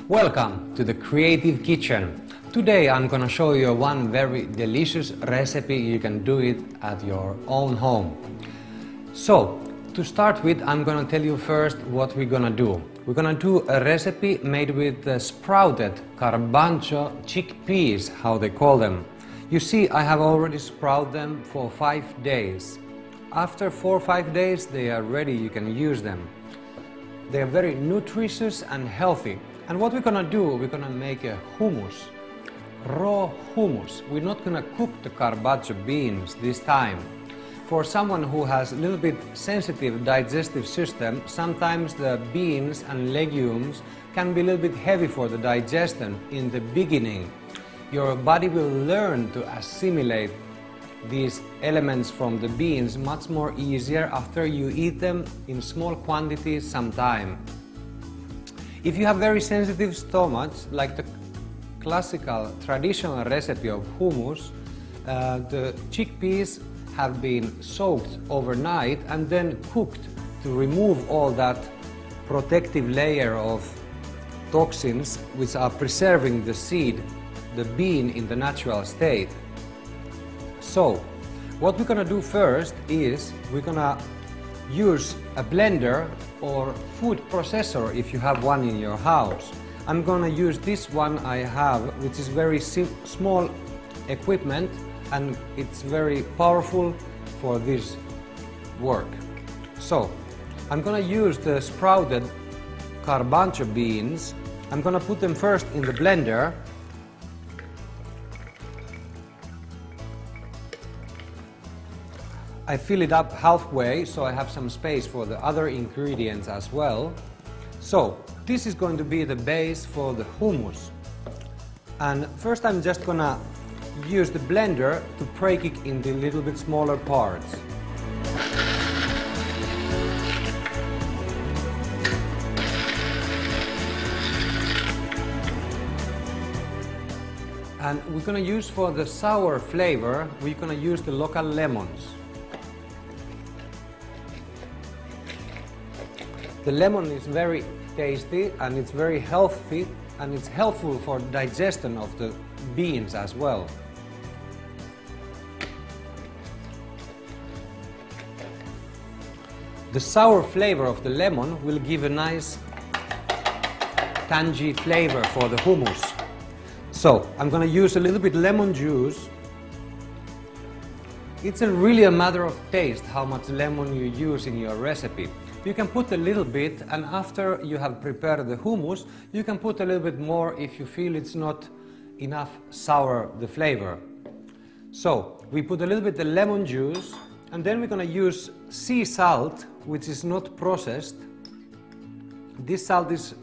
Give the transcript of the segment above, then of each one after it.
Welcome to the Creative Kitchen. Today I'm gonna show you one very delicious recipe. You can do it at your own home. So, to start with, I'm gonna tell you first what we're gonna do. We're gonna do a recipe made with sprouted garbanzo chickpeas, how they call them. You see, I have already sprouted them for 5 days. After 4 or 5 days, they are ready, you can use them. They are very nutritious and healthy. And what we're gonna do, we're gonna make a hummus, raw hummus. We're not gonna cook the garbanzo beans this time. For someone who has a little bit sensitive digestive system, sometimes the beans and legumes can be a little bit heavy for the digestion in the beginning. Your body will learn to assimilate these elements from the beans much more easier after you eat them in small quantities sometime. If you have very sensitive stomachs, like the classical traditional recipe of hummus, the chickpeas have been soaked overnight and then cooked to remove all that protective layer of toxins which are preserving the seed, the bean, in the natural state. So, what we're gonna do first is we're gonna use a blender or food processor if you have one in your house. I'm gonna use this one I have, which is very small equipment and it's very powerful for this work. So, I'm gonna use the sprouted garbanzo beans. I'm gonna put them first in the blender. I fill it up halfway so I have some space for the other ingredients as well. So, this is going to be the base for the hummus. And first I'm just gonna use the blender to break it into little bit smaller parts. And we're gonna use for the sour flavor, we're gonna use the local lemons. The lemon is very tasty and it's very healthy and it's helpful for digestion of the beans as well. The sour flavor of the lemon will give a nice tangy flavor for the hummus. So, I'm gonna use a little bit lemon juice. It's really a matter of taste how much lemon you use in your recipe. You can put a little bit, and after you have prepared the hummus, you can put a little bit more if you feel it's not enough sour, the flavor. So, we put a little bit of lemon juice, and then we're gonna use sea salt, which is not processed. This salt is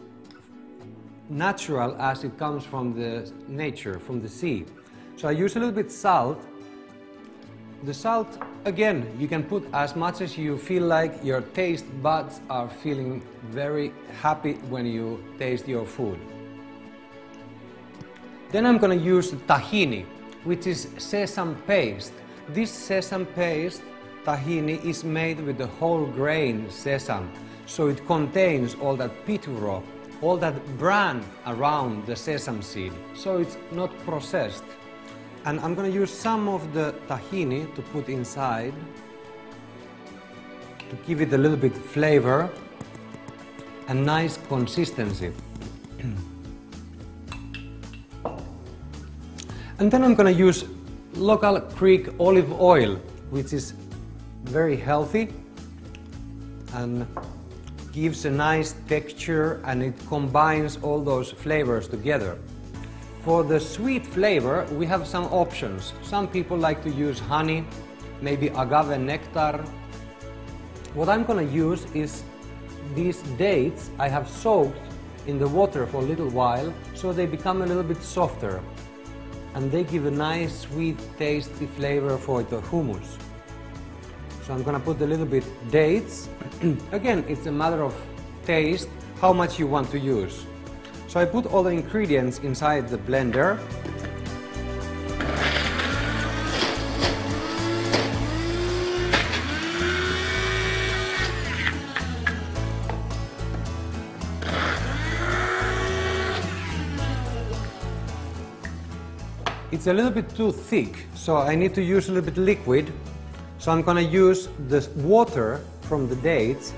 natural as it comes from the nature, from the sea. So I use a little bit salt. The salt, again, you can put as much as you feel like. Your taste buds are feeling very happy when you taste your food. Then I'm gonna use tahini, which is sesame paste. This sesame paste, tahini, is made with the whole grain sesame. So it contains all that pituro, all that bran around the sesame seed. So it's not processed. And I'm going to use some of the tahini to put inside to give it a little bit flavor and nice consistency. And then I'm going to use local Greek olive oil, which is very healthy and gives a nice texture and it combines all those flavors together. For the sweet flavor, we have some options. Some people like to use honey, maybe agave nectar. What I'm gonna use is these dates I have soaked in the water for a little while so they become a little bit softer and they give a nice sweet tasty flavor for the hummus. So I'm gonna put a little bit dates. Again, it's a matter of taste, how much you want to use. So I put all the ingredients inside the blender. it's a little bit too thick, so I need to use a little bit liquid. So I'm gonna use this water from the dates.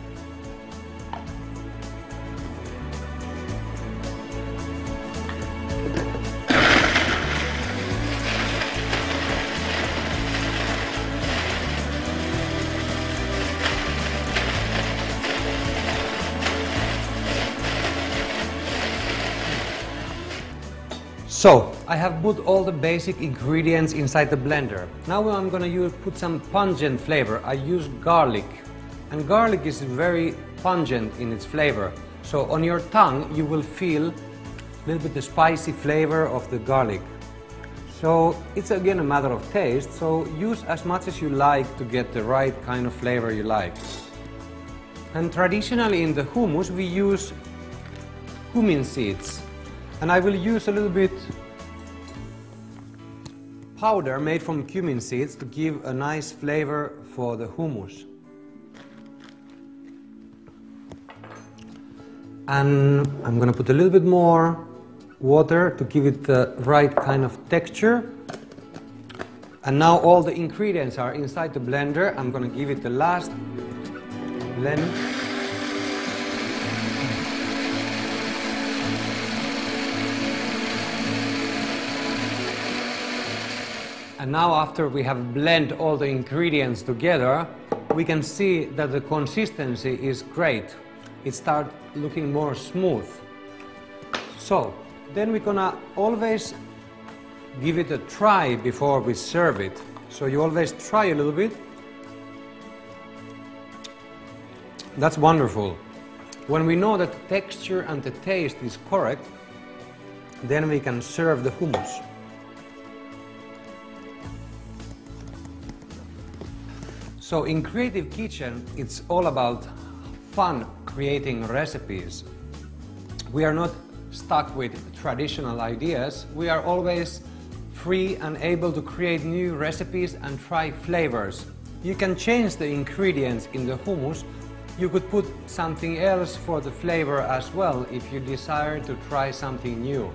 So, I have put all the basic ingredients inside the blender. Now I'm gonna put some pungent flavor. I use garlic, and garlic is very pungent in its flavor. So on your tongue you will feel a little bit the spicy flavor of the garlic. So it's again a matter of taste, so use as much as you like to get the right kind of flavor you like. And traditionally in the hummus we use cumin seeds. And I will use a little bit powder made from cumin seeds to give a nice flavor for the hummus. And I'm going to put a little bit more water to give it the right kind of texture. And now all the ingredients are inside the blender. I'm going to give it the last blend. And now after we have blended all the ingredients together, we can see that the consistency is great. It starts looking more smooth. So then we're gonna always give it a try before we serve it. So you always try a little bit. That's wonderful. When we know that the texture and the taste is correct, then we can serve the hummus. So in Creative Kitchen, it's all about fun creating recipes. We are not stuck with traditional ideas. We are always free and able to create new recipes and try flavors. You can change the ingredients in the hummus. You could put something else for the flavor as well if you desire to try something new.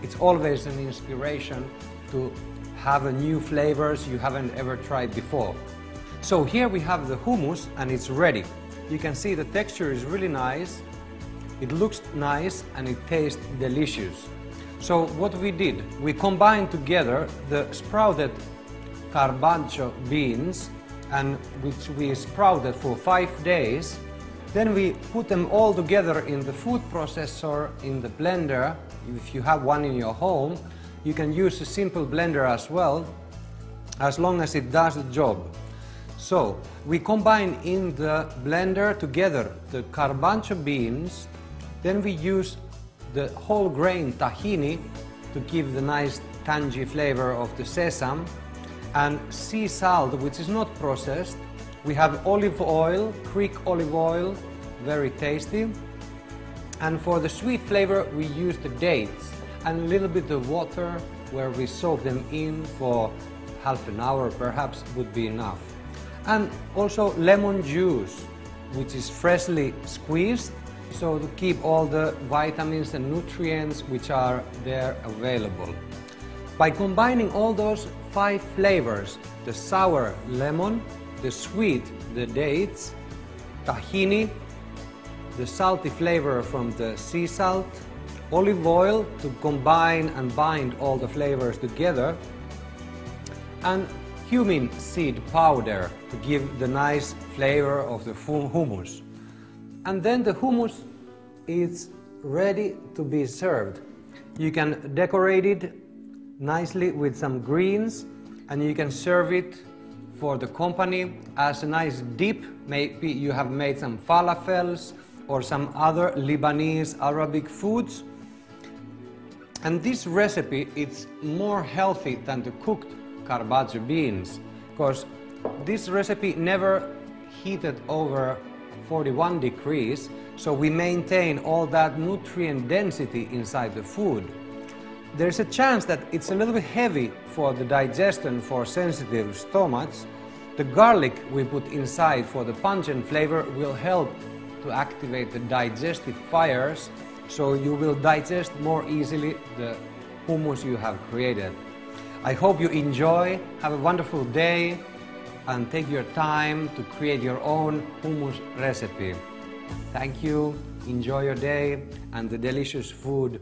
It's always an inspiration to have a new flavors you haven't ever tried before. So here we have the hummus and it's ready. You can see the texture is really nice, it looks nice and it tastes delicious. So what we did, we combined together the sprouted garbanzo beans and which we sprouted for 5 days. Then we put them all together in the food processor in the blender. If you have one in your home, you can use a simple blender as well, as long as it does the job. So we combine in the blender together the garbanzo beans, then we use the whole grain tahini to give the nice tangy flavor of the sesame, and sea salt, which is not processed. We have olive oil, Greek olive oil, very tasty. And for the sweet flavor we use the dates and a little bit of water where we soak them in for half an hour perhaps would be enough. And also lemon juice, which is freshly squeezed, so to keep all the vitamins and nutrients which are there available. By combining all those 5 flavors, the sour lemon, the sweet, the dates, tahini, the salty flavor from the sea salt, olive oil to combine and bind all the flavors together, and cumin seed powder to give the nice flavor of the hummus. And then the hummus is ready to be served. You can decorate it nicely with some greens and you can serve it for the company as a nice dip. Maybe you have made some falafels or some other Lebanese Arabic foods. And this recipe is more healthy than the cooked garbanzo beans, because this recipe never heated over 41 degrees, so we maintain all that nutrient density inside the food. There's a chance that it's a little bit heavy for the digestion for sensitive stomachs. The garlic we put inside for the pungent flavor will help to activate the digestive fires, so you will digest more easily the hummus you have created. I hope you enjoy, have a wonderful day, and take your time to create your own hummus recipe. Thank you, enjoy your day and the delicious food